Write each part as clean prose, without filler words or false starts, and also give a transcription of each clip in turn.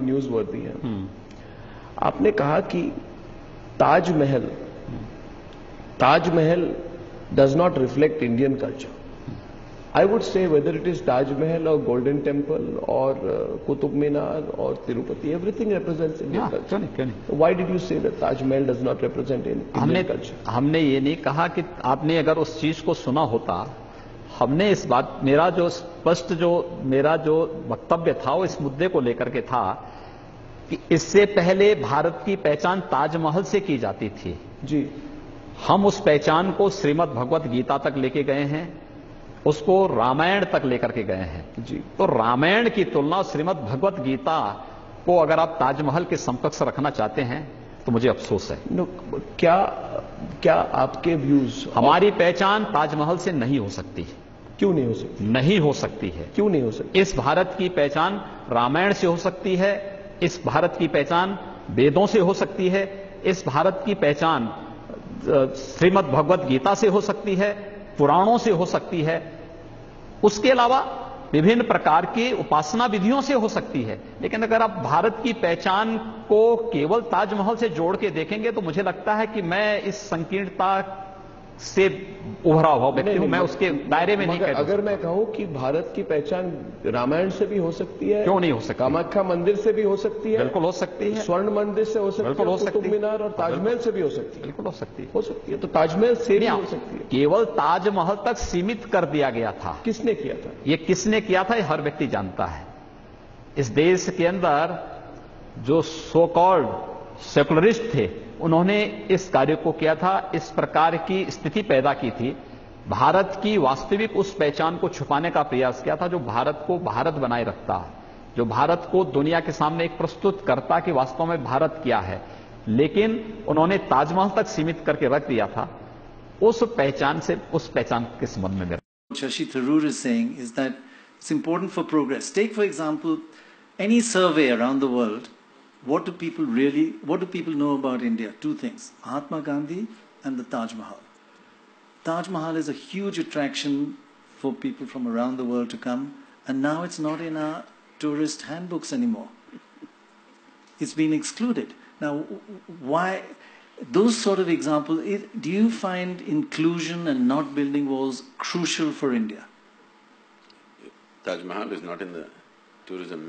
न्यूज़वर्दी है। आपने कहा कि Taj Mahal Taj Mahal does not reflect Indian culture. I would say whether it is Taj Mahal or Golden Temple or Qutub Minar or Tirupati, everything represents Indian culture. क्यों नहीं? So why did you say that Taj Mahal does not represent Indian culture? हमने ये नहीं कहा कि आपने अगर उस चीज को सुना होता, हमने इस बात मेरा जो वक्तव्य था वो इस मुद्दे को लेकर के था कि इससे पहले भारत की पहचान ताजमहल से की जाती थी जी। हम उस पहचान को श्रीमद् भगवत गीता तक लेके गए हैं, उसको रामायण तक लेकर के गए हैं जी। तो रामायण की तुलना श्रीमद् भगवत गीता को अगर आप ताजमहल के समकक्ष रखना चाहते हैं तो मुझे अफसोस है। क्या आपके व्यूज? हमारी पहचान ताजमहल से नहीं हो सकती। क्यों नहीं हो सकती? नहीं हो सकती है। क्यों नहीं हो सकती? इस भारत की पहचान रामायण से हो सकती है, इस भारत की पहचान वेदों से हो सकती है, इस भारत की पहचान श्रीमद् भगवत गीता से हो सकती है, पुराणों से हो सकती है, उसके अलावा विभिन्न प्रकार की उपासना विधियों से हो सकती है। लेकिन अगर आप भारत की पहचान को केवल ताजमहल से जोड़ के देखेंगे तो मुझे लगता है कि मैं इस संकीर्णता से उभरा हुआ व्यक्ति हूं, मैं उसके दायरे में नहीं कह सकता। अगर मैं कहूं कि भारत की पहचान रामायण से भी हो सकती है, क्यों नहीं हो सकती? कामाख्या मंदिर से भी हो सकती है, बिल्कुल हो सकती है। स्वर्ण मंदिर से हो सकती है, कुतुब मीनार और ताजमहल से भी हो सकती है। बिल्कुल हो सकती है। हो सकती है तो ताजमहल से भी हो सकती है। केवल ताजमहल तक सीमित कर दिया गया था। किसने किया था? ये किसने किया था ये हर व्यक्ति जानता है। इस देश के अंदर जो सो कॉल्ड सेकुलरिस्ट थे उन्होंने इस कार्य को किया था, इस प्रकार की स्थिति पैदा की थी। भारत की वास्तविक उस पहचान को छुपाने का प्रयास किया था जो भारत को भारत बनाए रखता है, जो भारत को दुनिया के सामने एक प्रस्तुत करता कि वास्तव में भारत क्या है। लेकिन उन्होंने ताजमहल तक सीमित करके रख दिया था। उस पहचान के संबंध में What Shashi Tharoor is saying is that it's important for progress. Take, for example, any survey around the world. What do people know about India? Two things: Mahatma Gandhi and the Taj Mahal. Taj Mahal is a huge attraction for people from around the world to come, and now it's not in our tourist handbooks anymore. It's been excluded. Now, why? Those sort of examples, do you find inclusion and not building walls crucial for India? Taj Mahal is not in the tourism.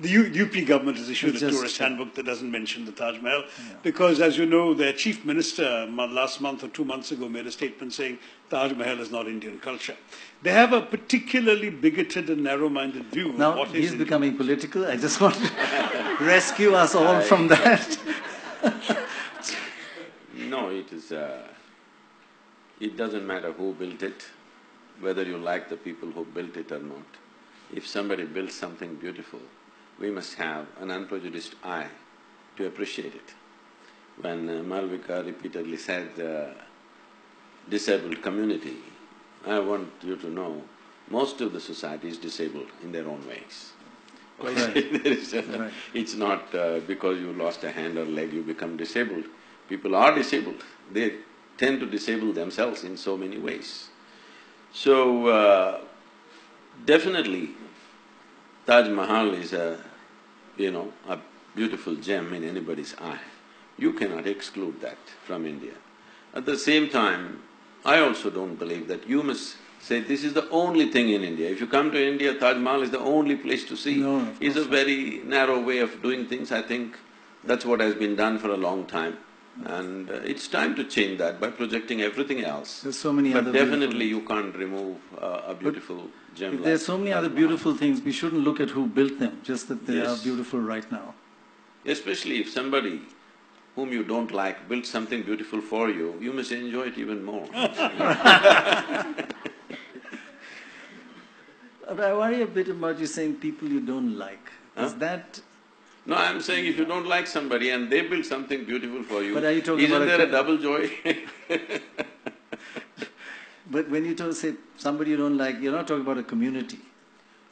The UP government has issued a tourist handbook that doesn't mention the Taj Mahal because, as you know, their chief minister last month or 2 months ago made a statement saying Taj Mahal is not Indian culture. They have a particularly bigoted and narrow-minded view now, of what is he's Indian. Becoming political. I just want to rescue us all from that. No, it doesn't matter who built it, whether you like the people who built it or not. If somebody builds something beautiful, we must have an unprejudiced eye to appreciate it. When Malvika repeatedly said disabled community, I want you to know most of the society is disabled in their own ways. Right. It's not because you lost a hand or leg you become disabled. People are disabled. They tend to disable themselves in so many ways. So, definitely Taj Mahal is a beautiful gem in anybody's eye. You cannot exclude that from India. At the same time, I also don't believe that you must say this is the only thing in India. If you come to India, Taj Mahal is the only place to see. No, it's a very narrow way of doing things. I think that's what has been done for a long time. And it's time to change that by projecting everything else. There's so many but other definitely you can't remove a beautiful gem like there's so many other Taj beautiful things. We shouldn't look at who built them, just that they are Yes. beautiful right now. Especially if somebody whom you don't like built something beautiful for you, you must enjoy it even more. But I worry a bit about you saying people you don't like. Is that… No, I'm saying if you don't like somebody and they build something beautiful for you, But are you talking isn't about there a double joy? But when you say somebody you don't like, you're not talking about a community.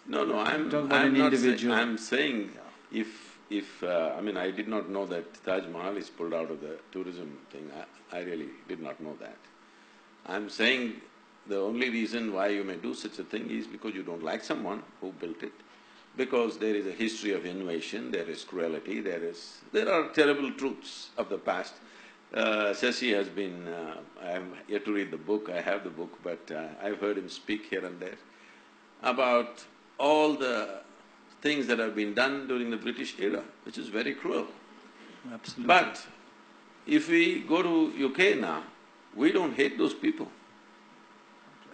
No, I'm talking about an not individual. I'm saying I did not know that Taj Mahal is pulled out of the tourism thing. I really did not know that. I'm saying the only reason why you may do such a thing is because you don't like someone who built it. because there is a history of invasion, there is cruelty, there are terrible truths of the past. Shashi has been, I am yet to read the book, I have the book, but I've heard him speak here and there about all the things that have been done during the British era, which is very cruel. Absolutely. But if we go to UK now, we don't hate those people.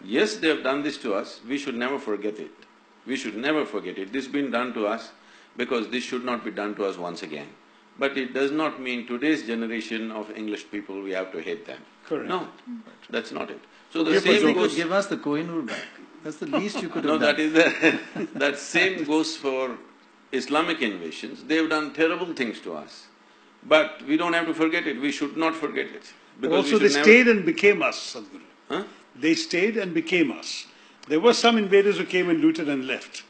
Yes, they have done this to us, we should never forget it. We should never forget it. This has been done to us because this should not be done to us once again. But it does not mean today's generation of English people, we have to hate them. Correct. No, that's not it. So the If same you goes… could give us the Kohinoor back, that's the least you could No, have done. that is that same goes for Islamic invasions. They have done terrible things to us. But we don't have to forget it, we should not forget it. Because Also, we they should stayed and became us, Sadhguru. Huh? They stayed and became us. There were some invaders who came and looted and left.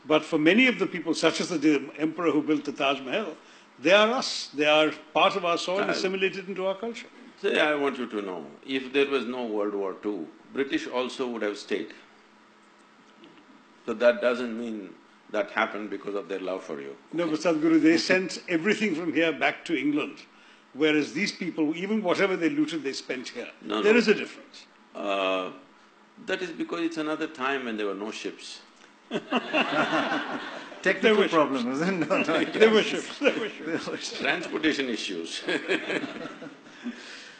But for many of the people, such as the emperor who built the Taj Mahal, they are us. They are part of our soil, assimilated into our culture. Say, I want you to know, if there was no World War II, British also would have stayed. So that doesn't mean that happened because of their love for you. No, but Sadhguru, they sent everything from here back to England. Whereas these people, even whatever they looted, they spent here. There is a difference. That is because it's another time when there were no ships. Technical problem, isn't it? No, There were ships, there were ships. Transportation issues.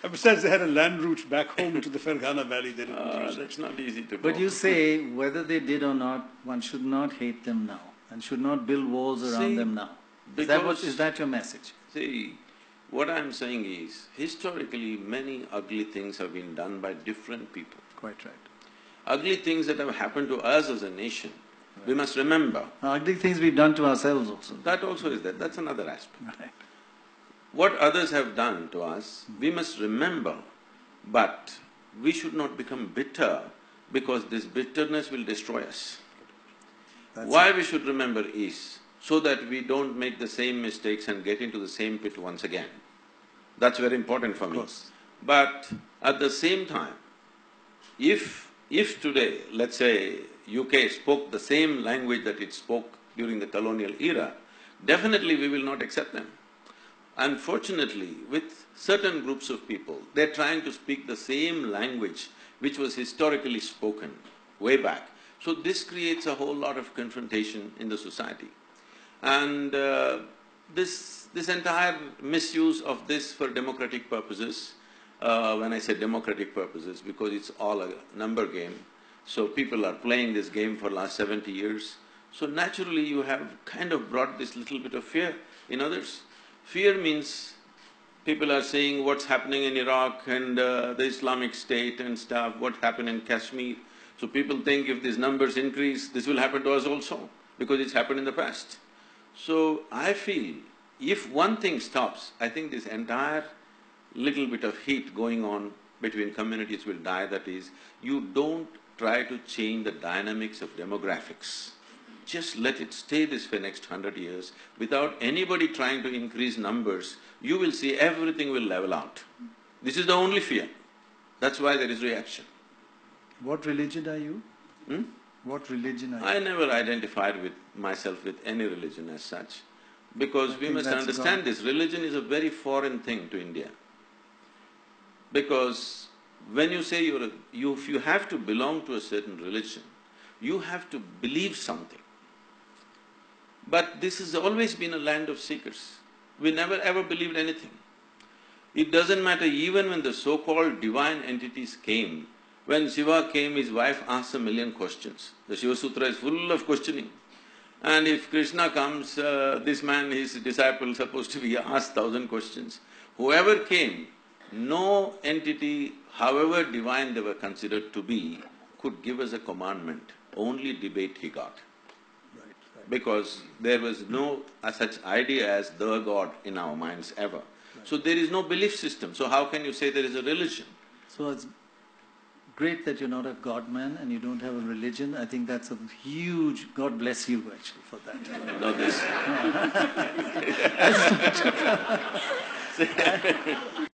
And besides, they had a land route back home to the Fergana Valley. They didn't use it. That's not easy to go. But you say, whether they did or not, one should not hate them now and should not build walls around See, them now. Is that your message? See, what I'm saying is, historically many ugly things have been done by different people. Quite right. Ugly things that have happened to us as a nation, we must remember. Ugly things we've done to ourselves also. That also is there, that's another aspect. Right. What others have done to us, we must remember, but we should not become bitter because this bitterness will destroy us. Why we should remember is so that we don't make the same mistakes and get into the same pit once again. That's very important for me. But at the same time, if today, let's say, UK spoke the same language that it spoke during the colonial era, definitely we will not accept them. Unfortunately, with certain groups of people, they're trying to speak the same language which was historically spoken way back. So this creates a whole lot of confrontation in the society. And this entire misuse of this for democratic purposes, when I say democratic purposes, because it's all a number game, so people are playing this game for last 70 years, so naturally you have kind of brought this little bit of fear in others. Fear means people are saying what's happening in Iraq and the Islamic State and stuff, what happened in Kashmir. So people think if these numbers increase, this will happen to us also, because it's happened in the past. So I feel if one thing stops, I think this entire little bit of heat going on between communities will die, that is, you don't try to change the dynamics of demographics. Just let it stay this for next 100 years, without anybody trying to increase numbers, you will see everything will level out. This is the only fear. That's why there is reaction. What religion are you? What religion are you? I never identified with myself with any religion as such, because we must understand this, religion is a very foreign thing to India. Because when you say if you have to belong to a certain religion, you have to believe something. But this has always been a land of seekers. We never ever believed anything. It doesn't matter, even when the so-called divine entities came, when Shiva came, his wife asked 1,000,000 questions. The Shiva Sutra is full of questioning. And if Krishna comes, this man, his disciple, supposed to be asked 1,000 questions. Whoever came, no entity, however divine they were considered to be, could give us a commandment. Only debate he got. Because there was no such idea as the God in our minds ever. So there is no belief system. So how can you say there is a religion? So it's great that you're not a God man and you don't have a religion. I think that's a huge… God bless you actually for that. No, this…